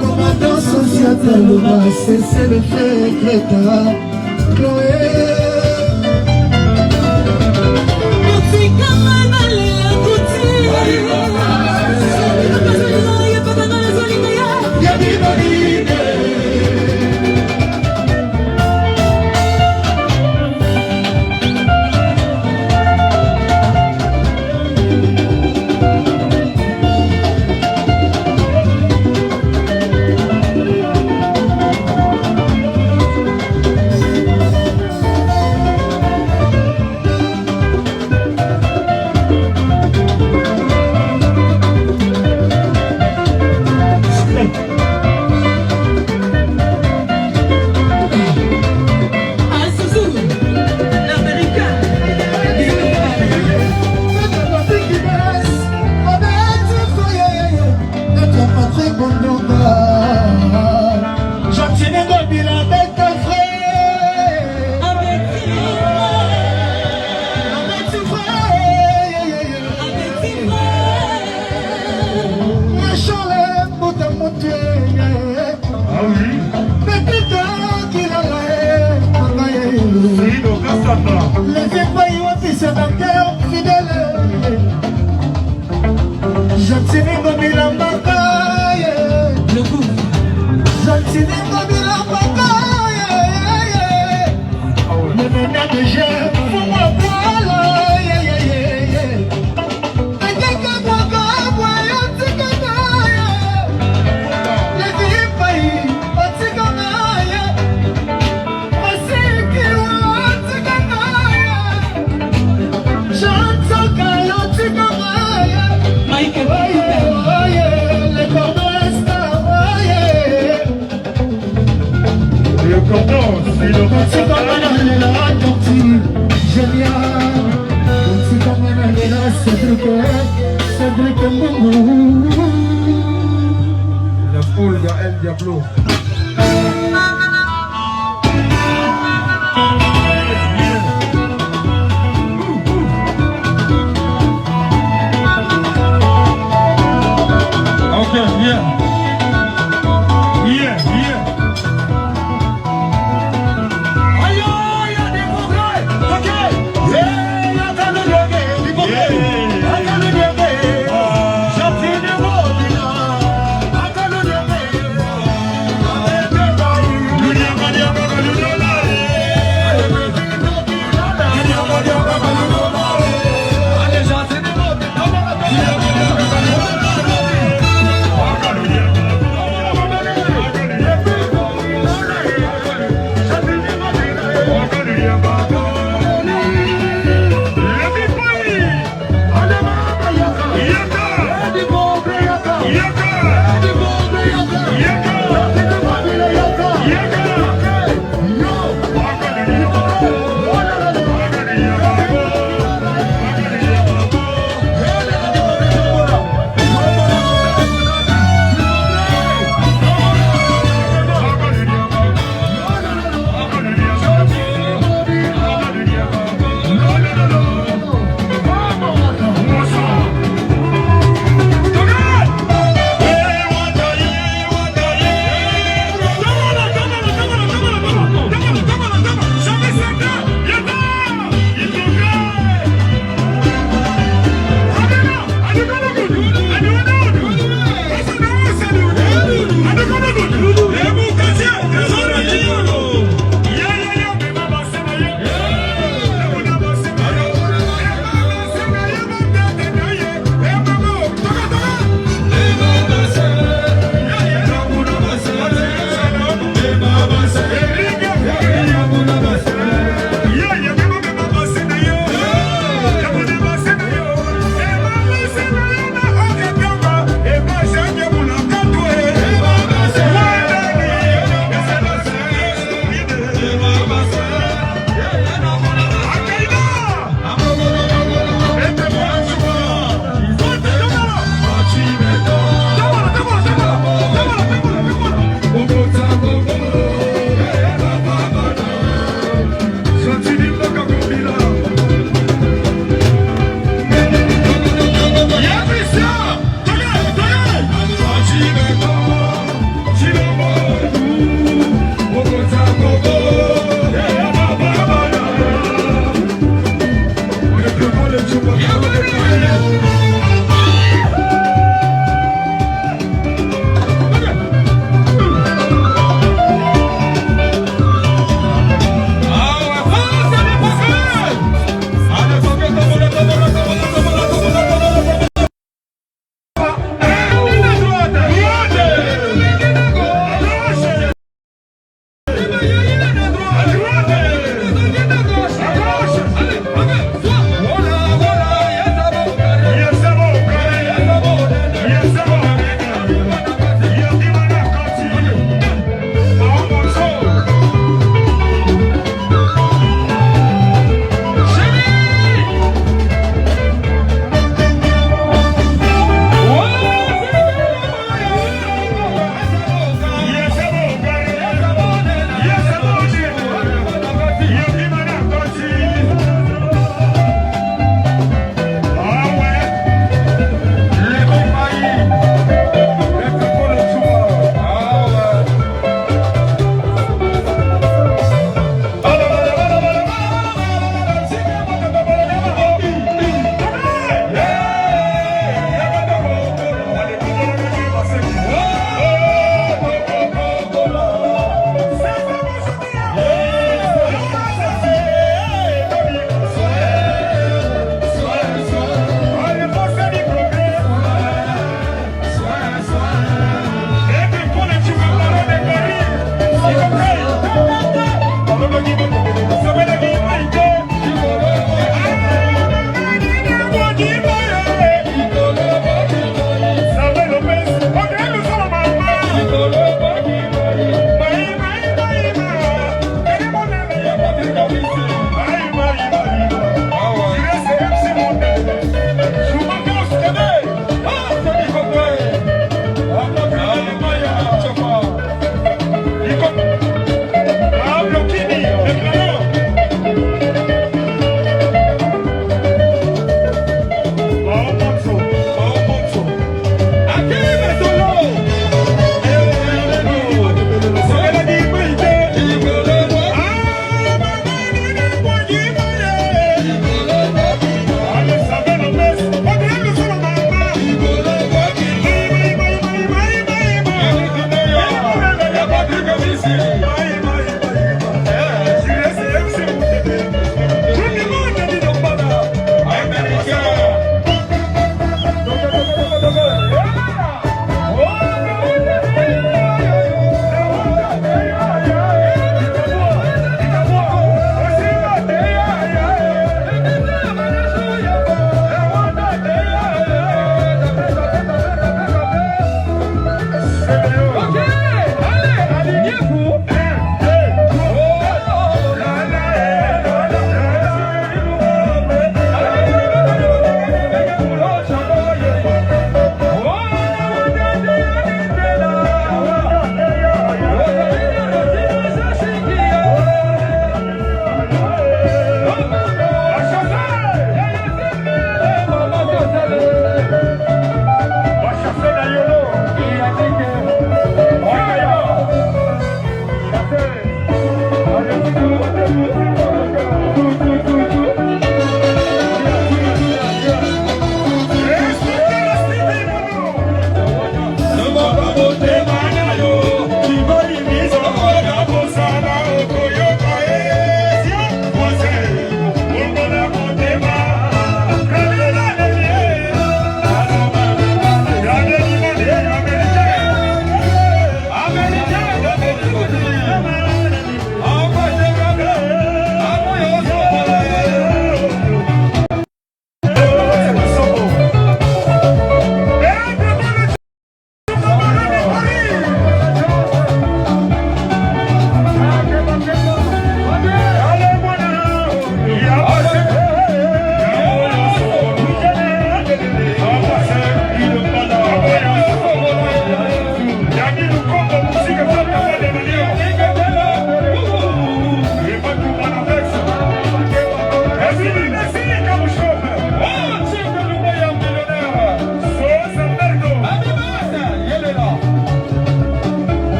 Commandant social, c'est le fait Chloé. La foule El Diablo.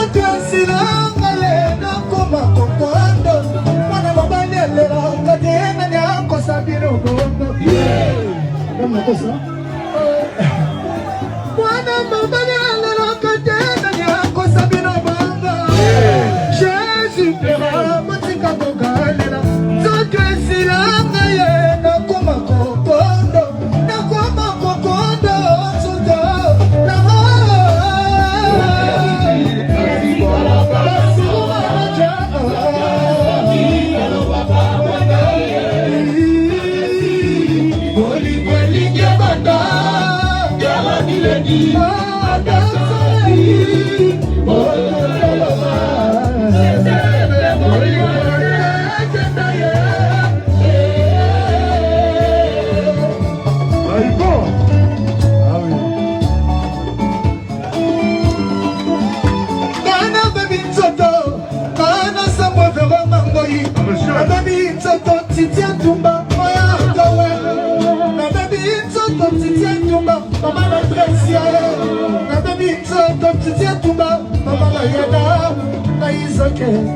Nzoto esilanga ye nakoma kokondo. Mwana mobali alelanga te nani akosabino bongo. Mwana mobali alelanga te nani akosabino bongo. Jésus pera matika kogalela. Nzoto esilanga ye nakoma kokondo. Nakoma kokondo nzoto.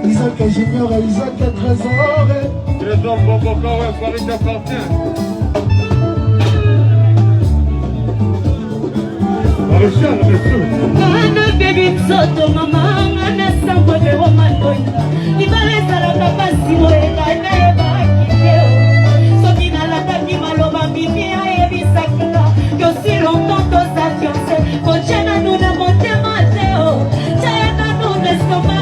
Isaac Junior, Isaac Trésor. Trésor Boboka, ouais, Farid appartient. Maréchal, monsieur. Mana baby soto mama ngana sambo de woman. Ibale salaka pasi moenda na eba kiteo. Sokina la tani maloba bibi ayebi sakina. Que si longtemps to sa fiancé, cochena nous na monte mateo. Chayana nous l'escoma.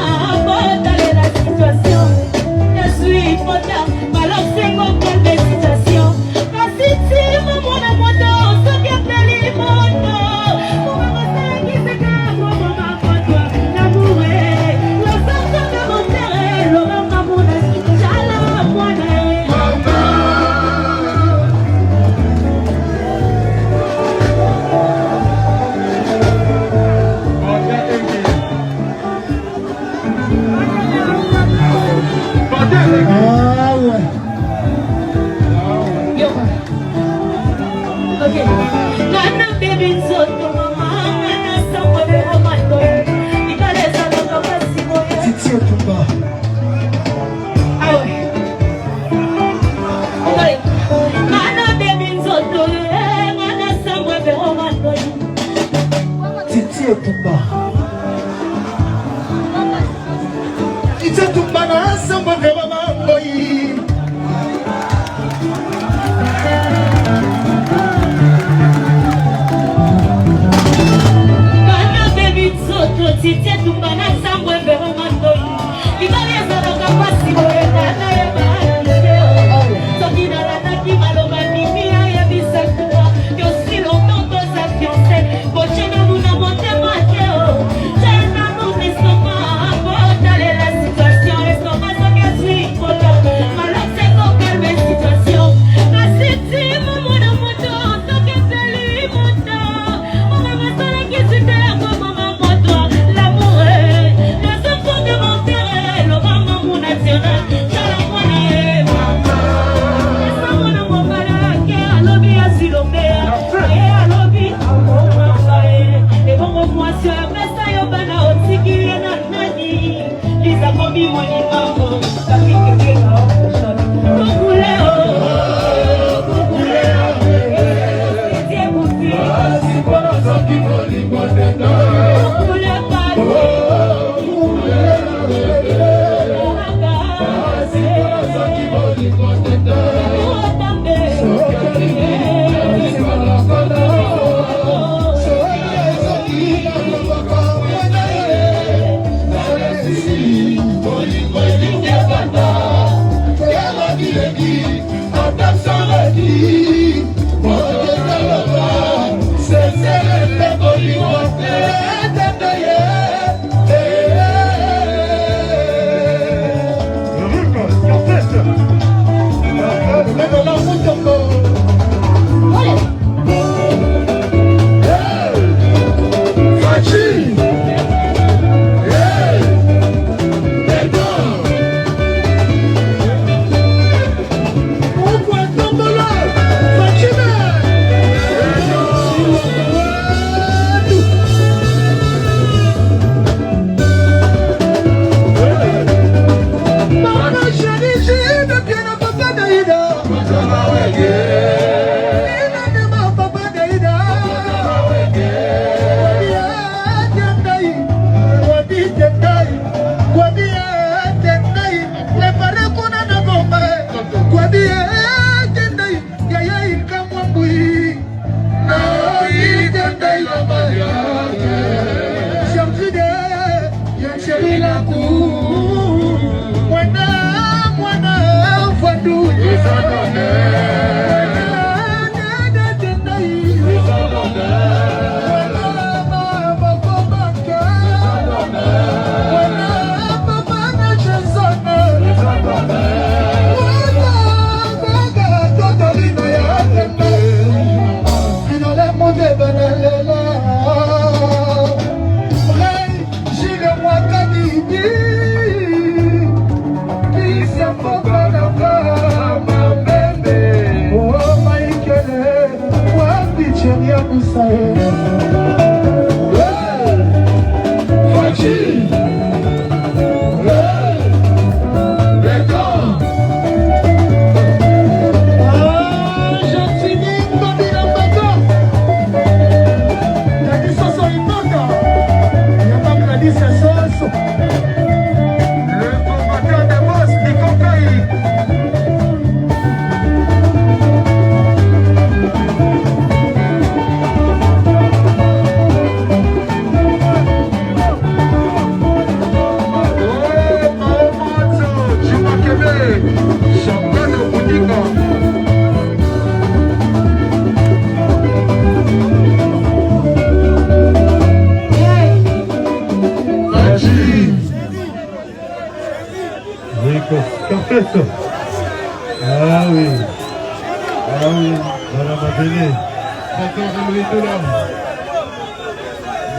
Ah oui, voilà ma télé.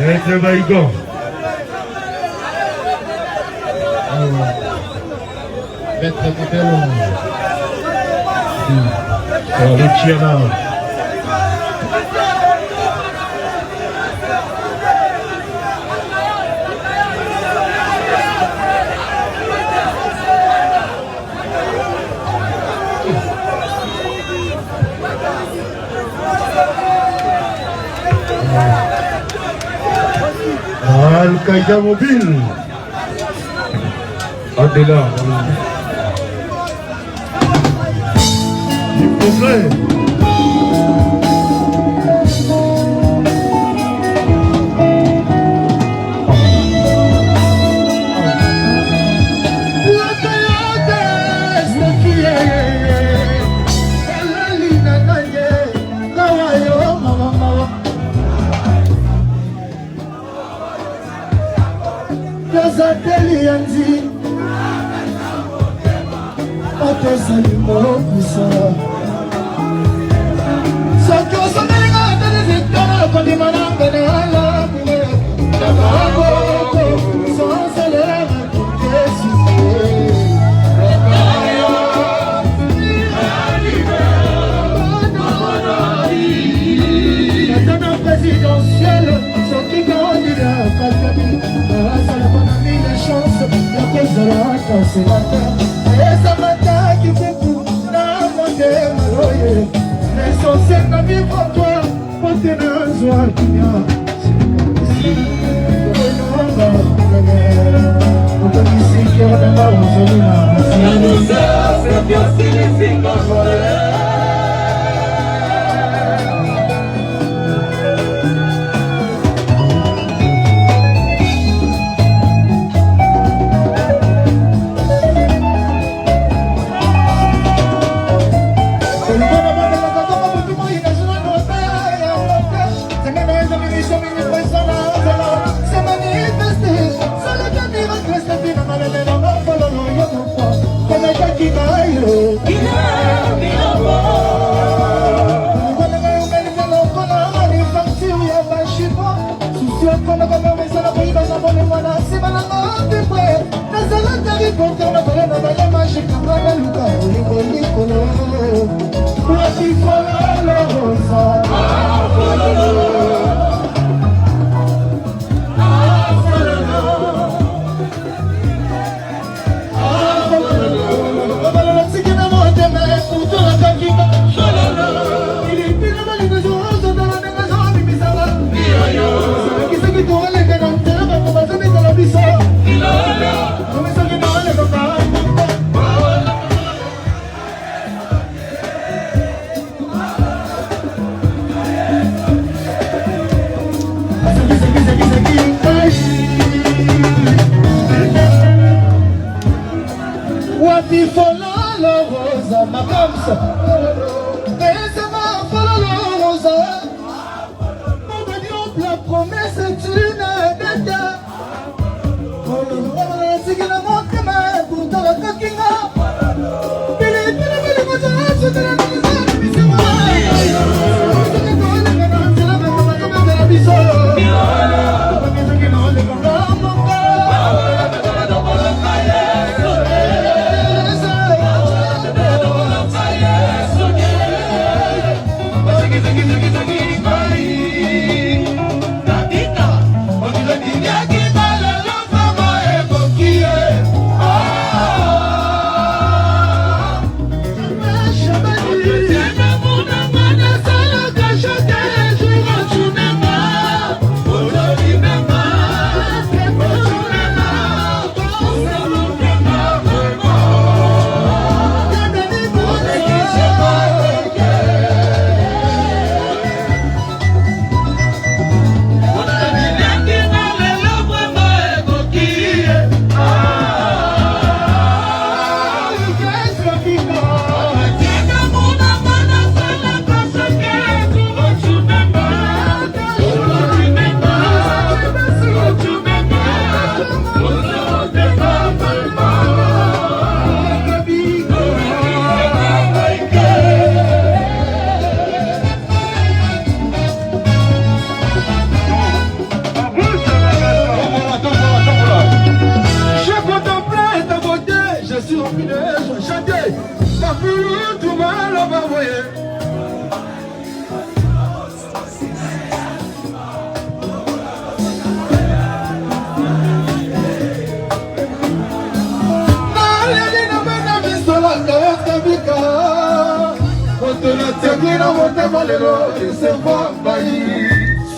Maître Baïgon. Maître Capello. Luciana. Al-Qaïda mobile. Adela. Du progrès. Yazateli yanzi Otezali mokusa Soki osomelinga atenizitana Kondimananga ne alakume Namakoko Sanselera kutesise Natana présidentielle Soki candidat Kakabi Kozalaka sénateur Ezamata kikuku na motema loye L'essentiel na vivre toi Pote na zwa kinya Obenonga kwenye Otomisi kero nanga uzolina Yanuza sepio silisinga kore Wapi follow rosa Makamsa Laissez-moi Fololoza. On me dit la promesse est une bêta. C'est que la montre m'a pour dans la coquina.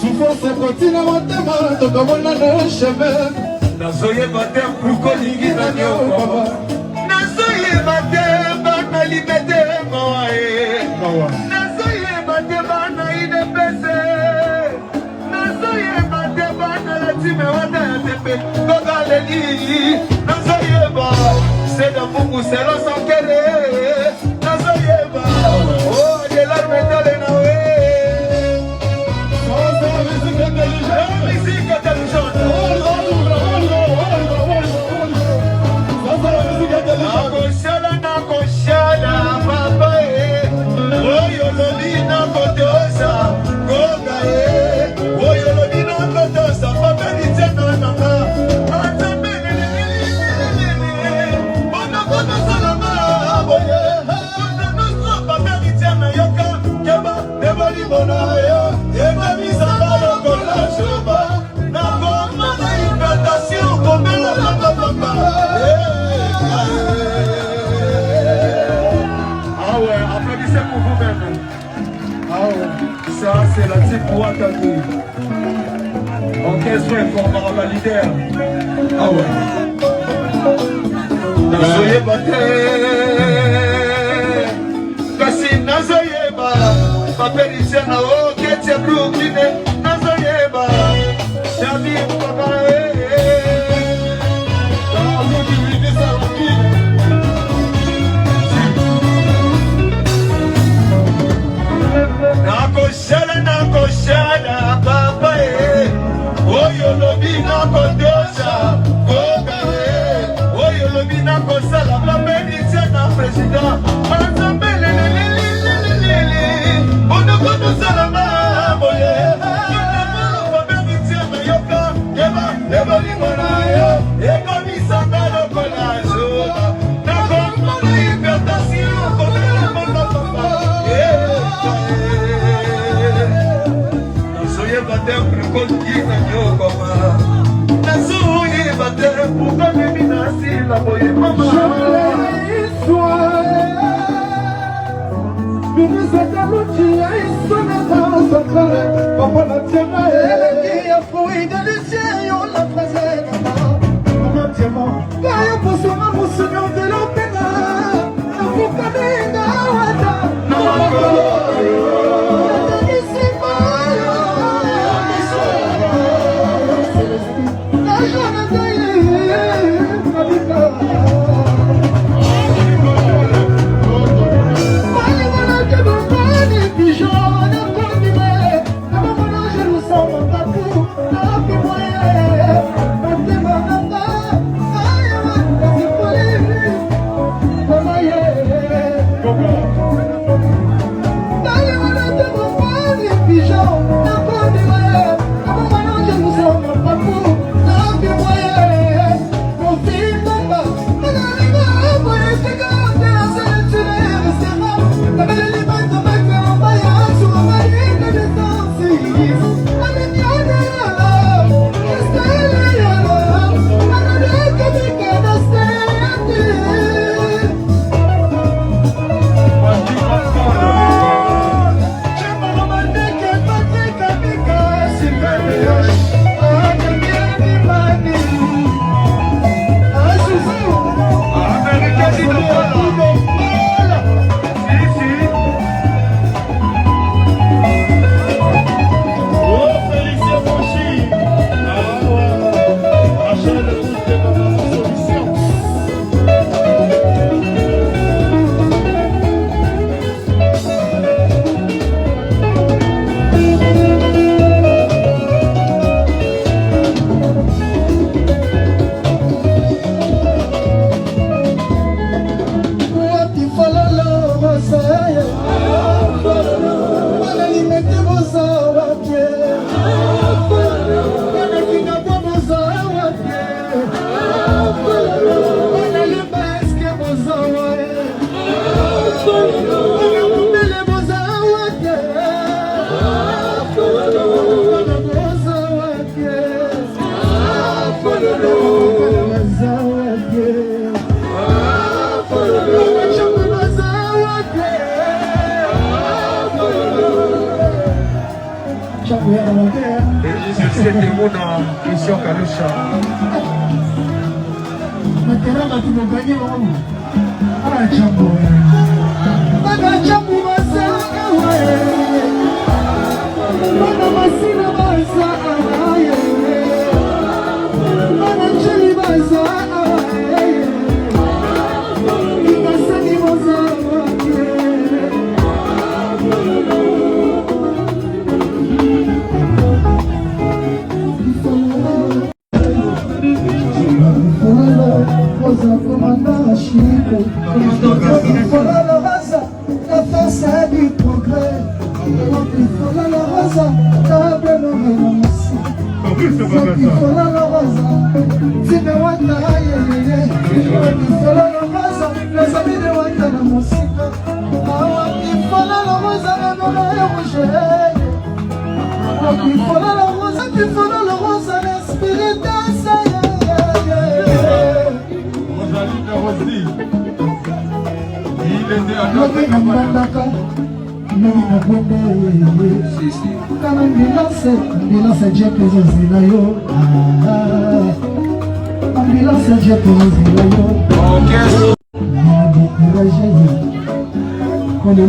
Souffrance continue à monter mal, donc on a le chemin. Nazoye matin pour kolingi na nyoko. Nazoye matin bana libete moae. Nazoye matin bana idepese. Nazoye matin bana la time wata tepe. Kogaleli. Nazoye ba, c'est dans beaucoup c'est l'on s'en querer. Nazoye ba, oh de l'arme dans les nawe. Musique intelligente. Nakoshala, papa oyo lobi nakotosa, koga oyo lobi nakotosa, papa nitena nanga. Atambe bonokotosa nanga, boye. Bonokotosa papa nitena yoka, keba nebali bona yo, eba misamba yokola shoba. Nakoma na invitation, komela papa. Ah ouais, applaudissez pour vous-même. Ah ouais, ça c'est la type pour Ouattara. Orchestre Informa leader. Ah ouais. Nazoye bate, kasi nazoye ba, paperitia na o ketia Brooklyn, nazoye ba, Chabi papa Nakoshala, papa oyo lobi nakotosa, koga oyo lobi nakosala, papa nitia na president, Manzambe lelelelelelele, bonokotosala ma boye, papa nitia na yoka, keba limona yo, ekomisanga lokola zoba, nakomona hypertension, komela mona papa, nazoye bate prikoki na nyokoma, nazoye bate pukamemi na sila boye mama. Papa na tiama eleki ya fruit délicieux yo la fraise mama tiama kaya posoma musunyo de l'opéra na fukamena wata na société Mouna, Christian Kalusha. Maintenant, tu m'as gagné, maman. Ah, Djambo. Bana Djambo, Massa, Bana Massina, Massa, Bana Cheli, Massa, Ikasani, Massa, voilà la raza, la force du progrès. Voilà la raza, la belle aussi. Voilà la raza, c'est de Wanda, voilà la raza, les amis de Wanda, la musique. Voilà la raza, la belle rouge. Voilà la raza, voilà la raza, l'esprit de ça. Ambulance jepezozela yo ambulance jepezozela yo découragé quand le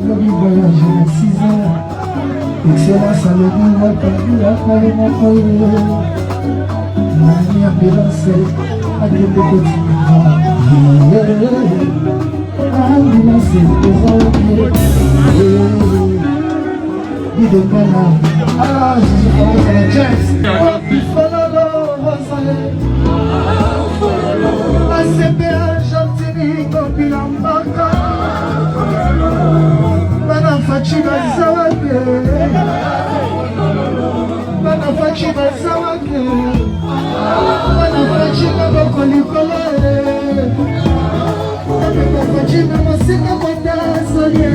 lobi voyage à 6 heures excellence à l'obi wapabi akale moko nani ambulance akende kotika ambulance ezoye Idemana, ah, je suis pas la James. Follow, Rosalie. ACP Argentini, Kobilambaka. Bana Fatima Zawake. Bana Fatima Zawake. Bana Fatima Bokolikole. Bana Fatima Mosika Mondasole.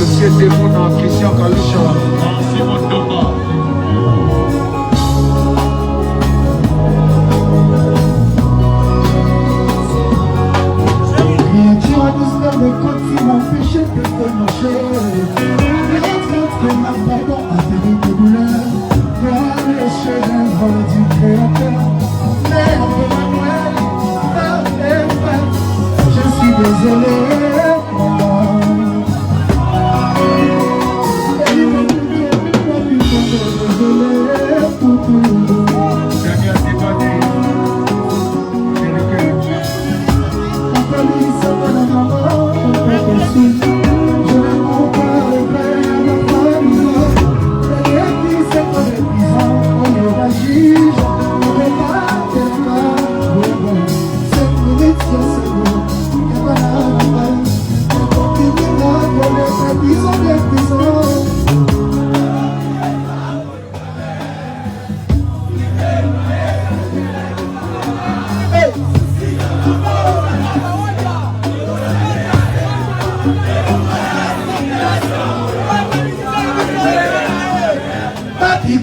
Société Mouna, Christian Kalusha. C'est mon devoir. Tu as douceur de côte qui m'empêche de te manger. Peut-être que ma pardon a péri de douleur. Voir les chefs-d'œuvre du Créateur. Mère de Manuel, frère, je suis désolé.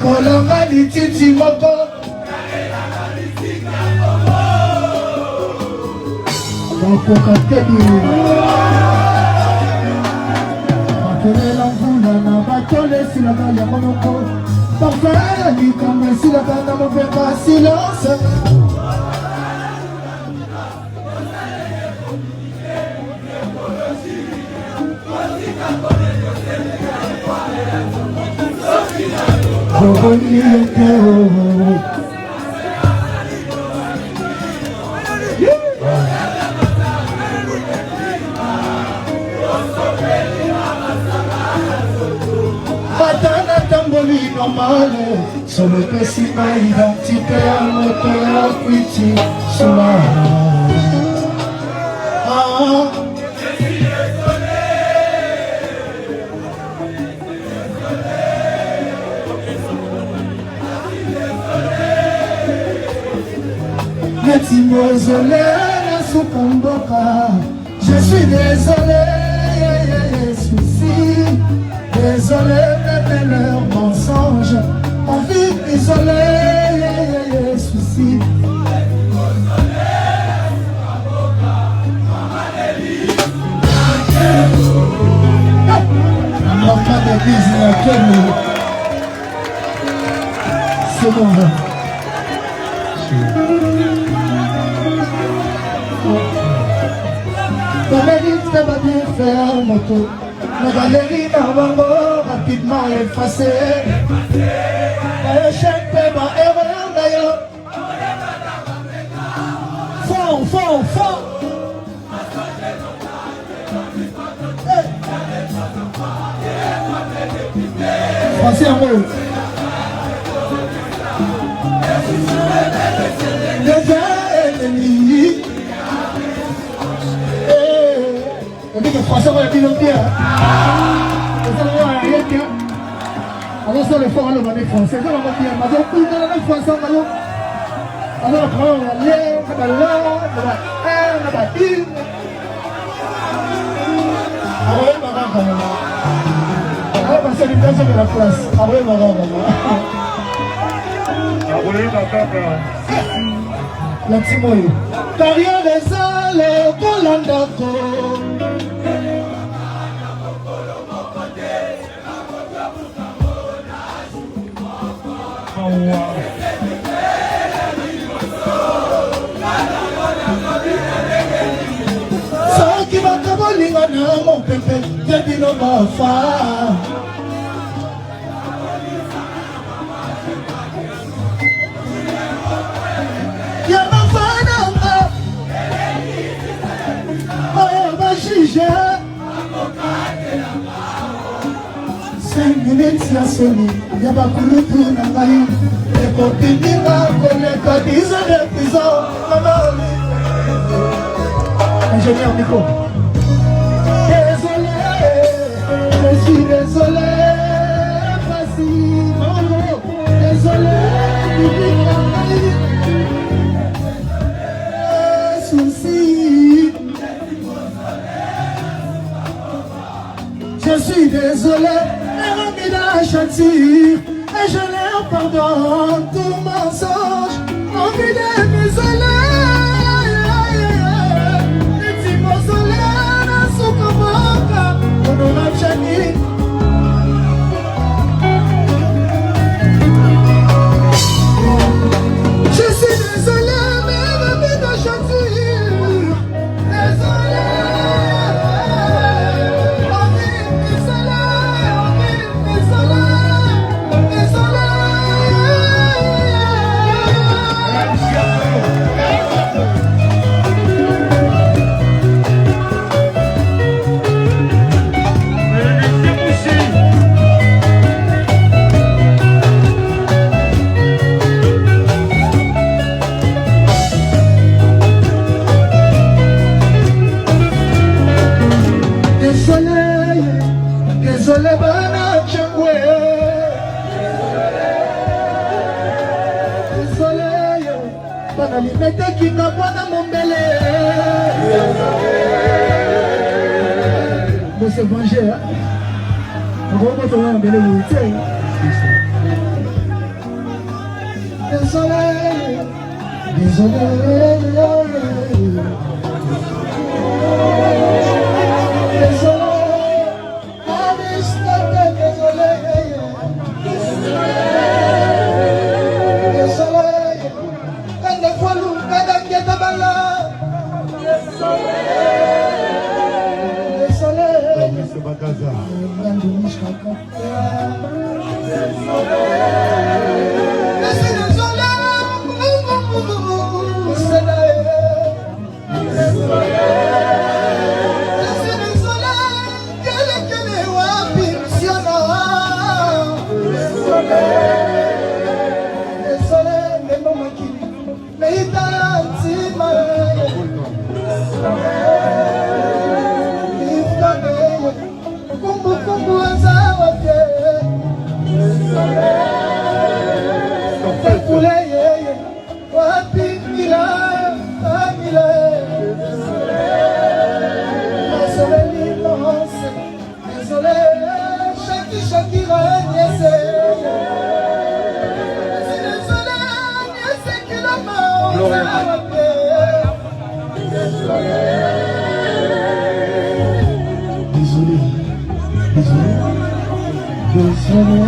Kolonga lititi moko bakoka tebi bakelela mvula na batole esilaka yango moko parfait likambo esilaka na mopemba silence Batana tamboli normale, solo pesi ma identité a moto ya kwiti suma. Désolé, je suis désolé, souci. Désolé, mais leurs mensonges. On vit isolé, souci. Enfant d'église, c'est bon. La mérite va bien faire moto. La galerie d'Arbango rapidement effacée. Chaque paiement erreur d'ailleurs. Fort. Français en haut. Les ennemis. On dit que Français va dire bien. Alors ça le fort à l'homme français. Ça va dire, mais on peut dans la Français, alors on va aller, on va là, on va dire. Alors parce que les gens de la place. Après la Timoyo. Carrière des allées, Colandako. Ça qui va caboler mon pépé, j'ai dit non, ma femme. Minutes ya soni ya bakulutu na ngai ekokininga koleka 10 ans de prison mamali ingénieur Nico. Désolé, je suis désolé, facile, désolé, souci. Je suis désolé. Et je leur pardonne tout mensonge. Envie de m'isoler. Et si mon soleil n'a son commande, on aura Chani. Je suis désolé, mais ma vie de chantier. Désolé. Désolé, bana changwe. Désolé, bana limete kinga bana mombele. Mais c'est vengé, hein. On va pas tomber en belle vérité. Désolé, désolé. Désolé, désolé, désolé.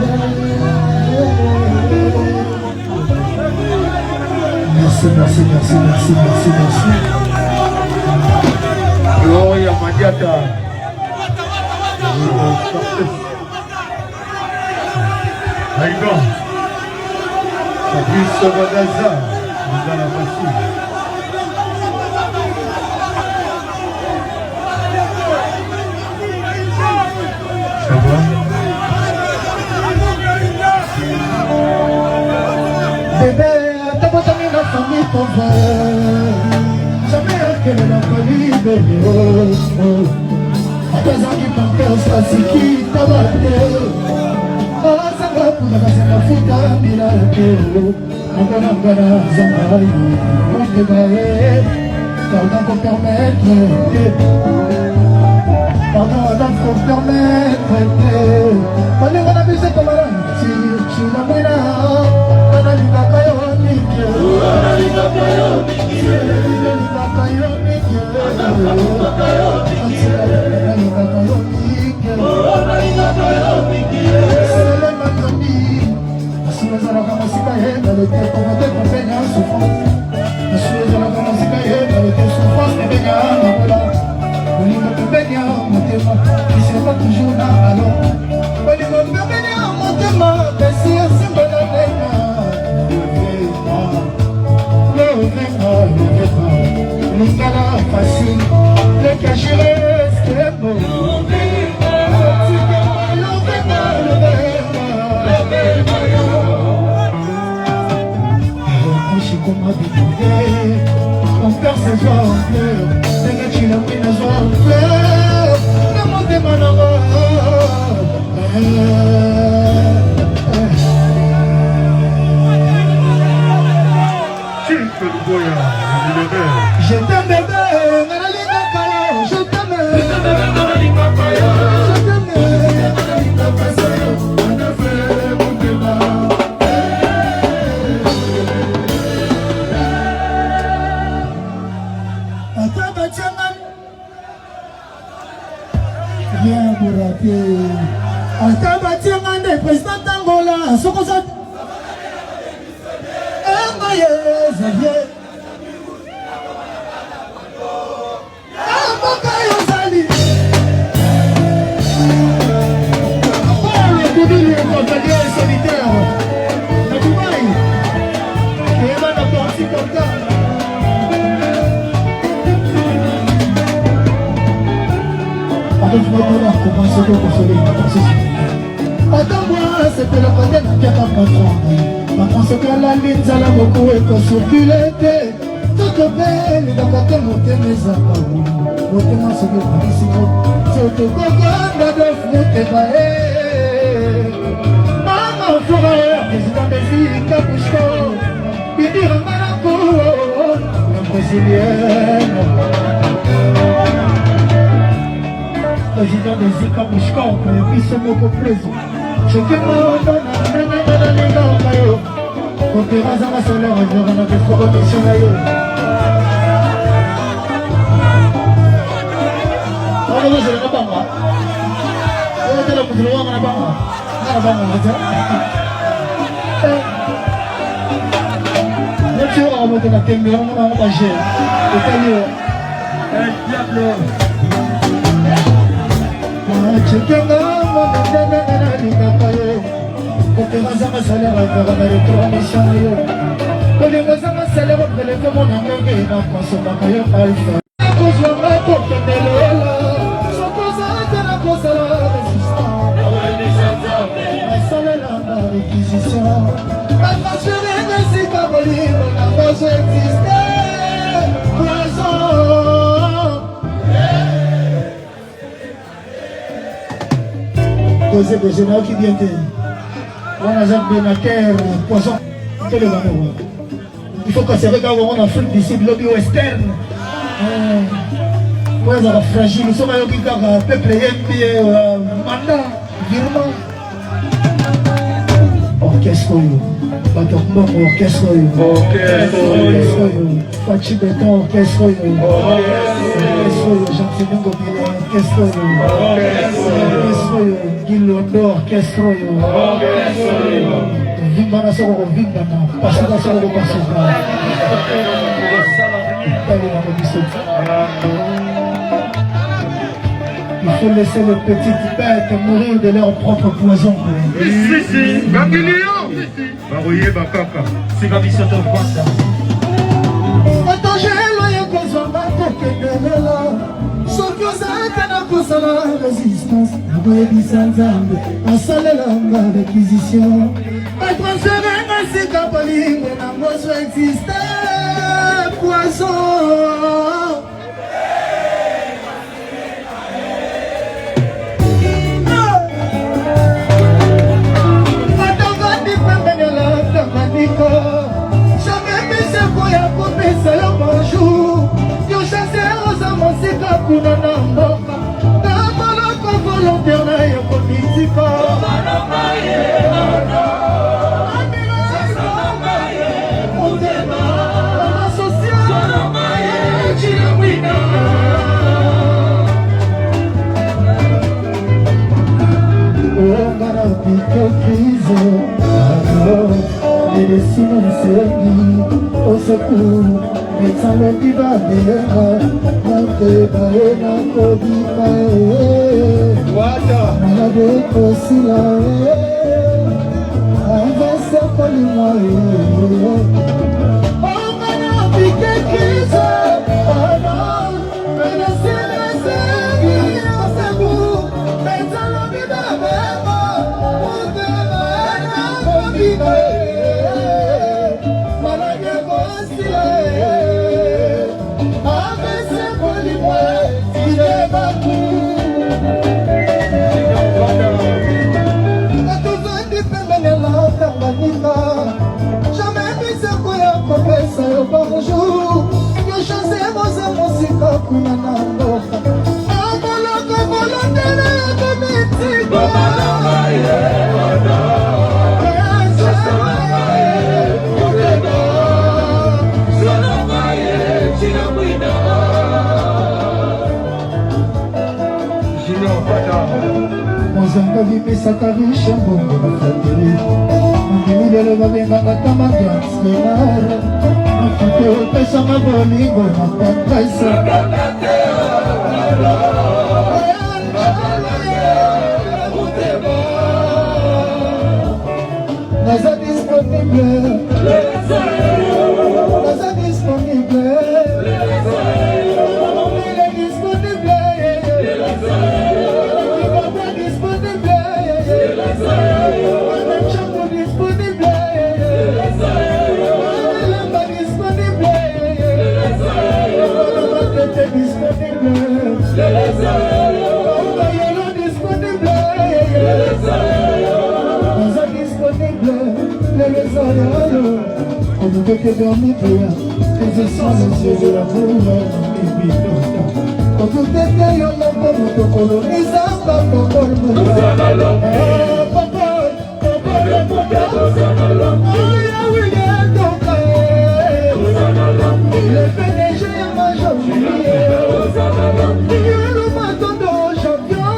Merci, merci, merci, merci, merci, merci. Gloria Madiata. Aïda, Fabrice Bagaza, nous allons passer. Ça va? Bébé, t'as pas mis la famille pour voir. Jamais qu'elle n'a pas lu, bébé. À présent, qui peut faire ça, c'est qui t'a battu. Nakasema futa bila kero Nangana zambayi Monte bae Pardon pour permettre Pardon pour permettre Pardon on a vu cette camarade Si la mouina Analika kayo nike Analika kayo nike Analika kayo nike Analika kayo nike Analika kayo nike on perd ses joies en pleurs, les gars qui l'ont pris les joies en pleurs, demandez mon amour. Je t'aime bébé, Nanalinga Kayo, je t'aime, je t'aime, Nanalinga Kayo, je t'aime, Nanalinga Kayo, on a fait mon débat. Bien Bouraké Atabati Mande, président d'Angola, Sokosat Amaye Xavier Amakayo Zali Paul Koudili, compagnie solitaire de Dubaï qui est là dans ton petit contact. Commencer à consoler. Attends-moi, c'était le côté qui a pas patron. Par conséquent, la ligne, ça l'a beaucoup et qu'on circulait. Tout le bel, il a pas de monter mes appareils. Monter moi, c'est le principe. C'est tout le monde de monter baé. Maman, frère, président des filles, Capuchon. Il dit, Ramanaco, la brésilienne. Président des Zika Mouchkon, et puis c'est mon complément. Je te demande, on te rase à ma solaire, on a des fois conditions d'ailleurs. On va vous dire, on va pas. On va te la poudre, on va pas. On va pas. Tu vas remonter la caméra, on va pas gérer. C'est pas mieux. Diable. Chekanga mama dana dana likapayo Kopengaza masalera kara na retromission yo Kopengaza masalera peleke mona ngenge na konsoka kayo alfa Kozwanga kopendelela Sokoza tena kosala resistance Asalela na réquisition Atrasfere nesika bolimo na mozo existe Poison Posé de général qui vient de on a jamais de la terre, poisson, quel est l'amour? Il faut qu'on se regarde en Afrique d'ici, le lobby western. Pour les arabes fragiles, nous sommes à l'Okikara, peuple yembi, mandat, virement. Oh, qu'est-ce qu'on y a? Batombongo orchestre Pachi Beton orchestre Jean-Philippe Gobile orchestre Gilondo orchestre Vimbana soko vimbana Pasada soko pasada Il faut laisser les petites bêtes mourir de leur propre poison. Si, Bangilio Baroye Bakaka. C'est comme ils sont en France. Attends, j'ai loyé qu'on soit mal pour que de là. Sauf que ça n'a pas ça la résistance. Aboye Bissandambe, en salle la réquisition. Ma transférée, merci Kapaling, et la moisse existe. Poison. Jamais mis ce voyage pour baisser le bonjour. Yo chassé aux amants, c'est qu'à kuna na mboka. Namala ko volontaire na yo politika. Et les signes servis au secours, médecin le diva déra, n'entre pas et n'entre pas. Malade aussi là, avec sa polimoie. Oh, man, piqué crise, oh non, mais le ciel servi au secours, médecin le diva déra, n'entre pas et n'entre pas. Jamais vu ce qu'on a coupé ça bonjour. Je chassais vos amours si comme un amour. Amoloka volontaire politique. Mozanga vimesaka visha mbongo na fatiri. Mungilele babenganga tamagyanskenara. Mafute opesanga bolingo na patraisa. Naza disponible. Naza disponible. On ne peut que dormir plus, que ce soit les yeux de la boue, et puis quand tout était yo, on peut te coloniser, pas pour le monde. Le PDG m'a jamais le matin de champion,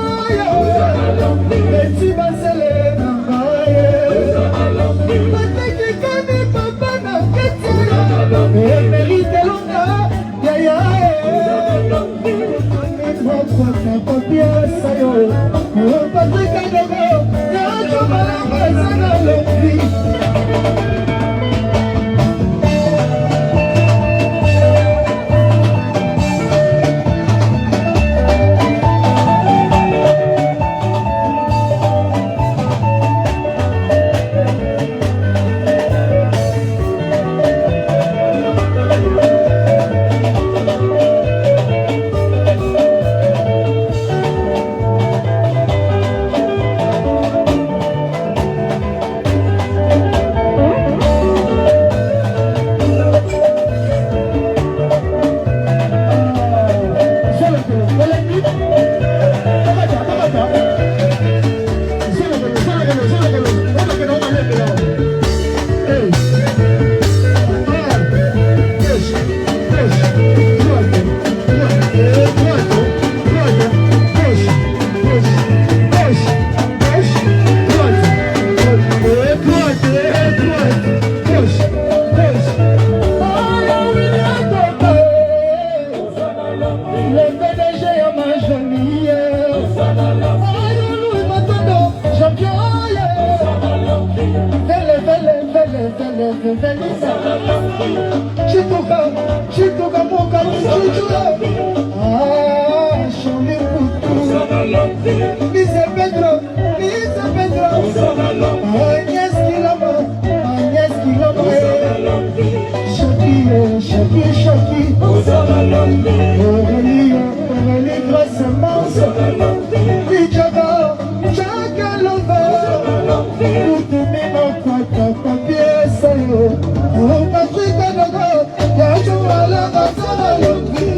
et tu vas sceller dans ma et mérite l'honneur, le PDG ya majoni Louis Matondo champion Chituka moka Chituka Chami Putu Mise Pedro Agnès Kilama Chaki Aurélie grâce mince Lidjaga Chaka Lova Pour te mettre en quoi ta pièce Oh Patrick Adaga Yajou ala Gatana Loki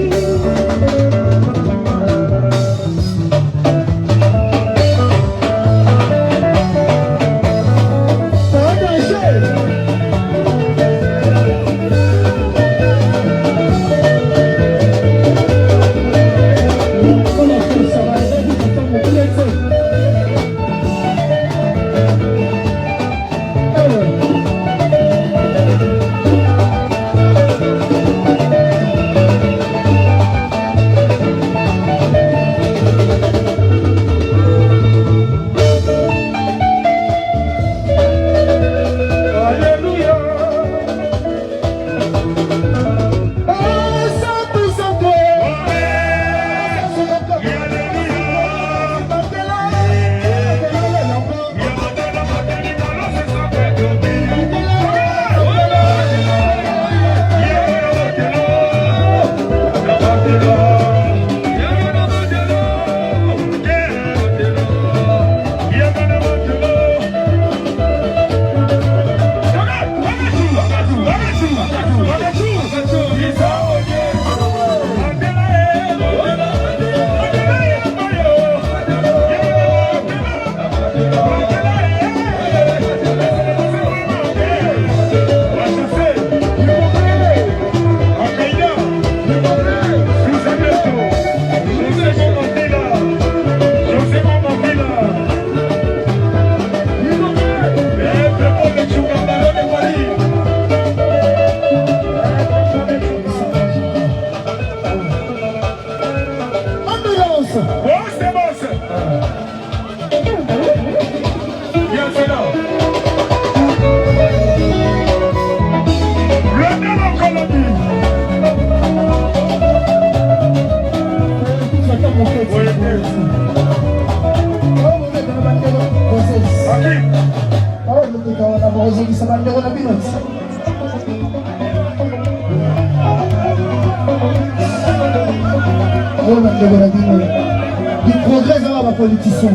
Du progrès dans la politicien.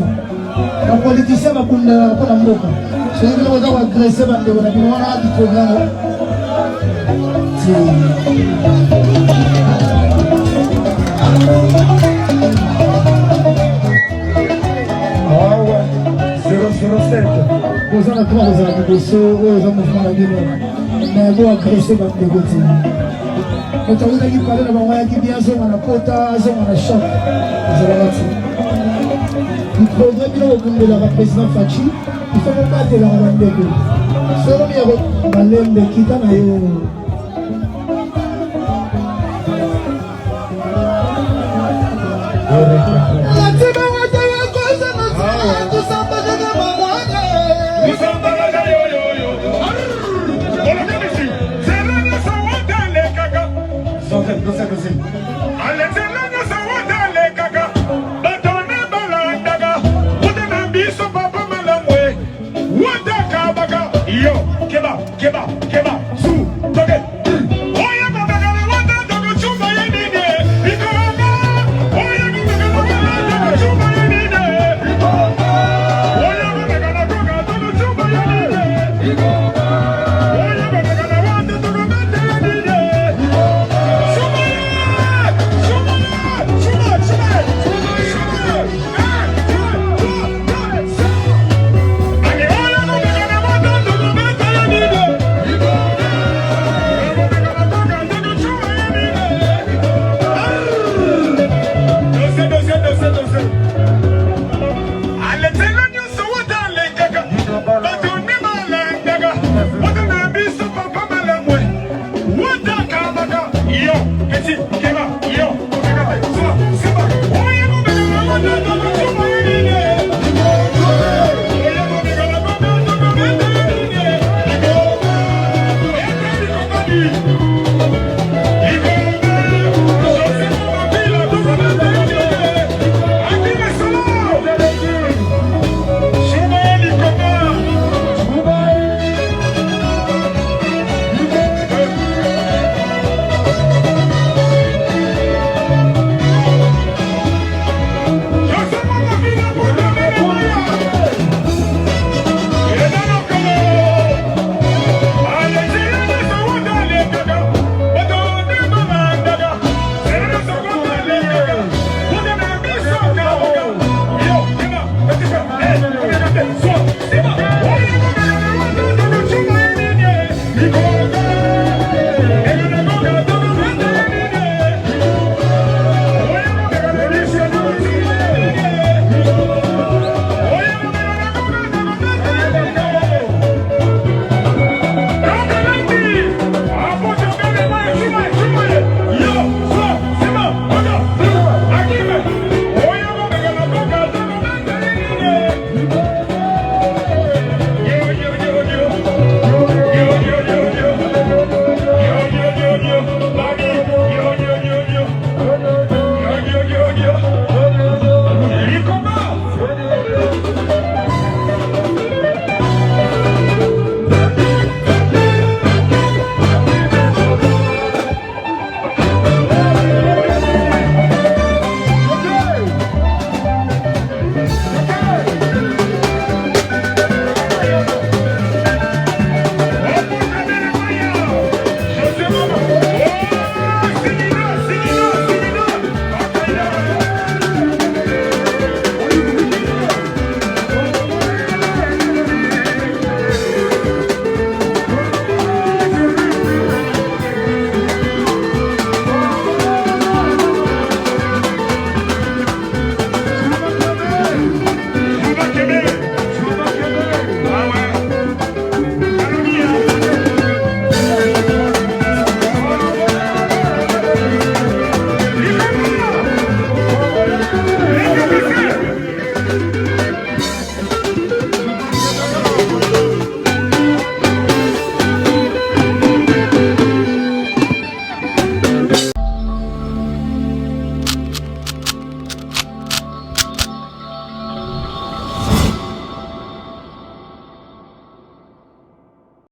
La politicien va pour la mboka. C'est que nous avons agressé dans le on a du programme. Ah ouais, 007. Vous en avez trois, vous avez des sauts, vous avez fait la gueule. Mais vous agressez dans le côté. Quand vous avez parlé de moi, qui vient sur la quota, sur la choc. Vous allez voir ça. Le programme qui est de la président Fachi, il faut pas battre la Rwanda. Selon les Malembe qui est là.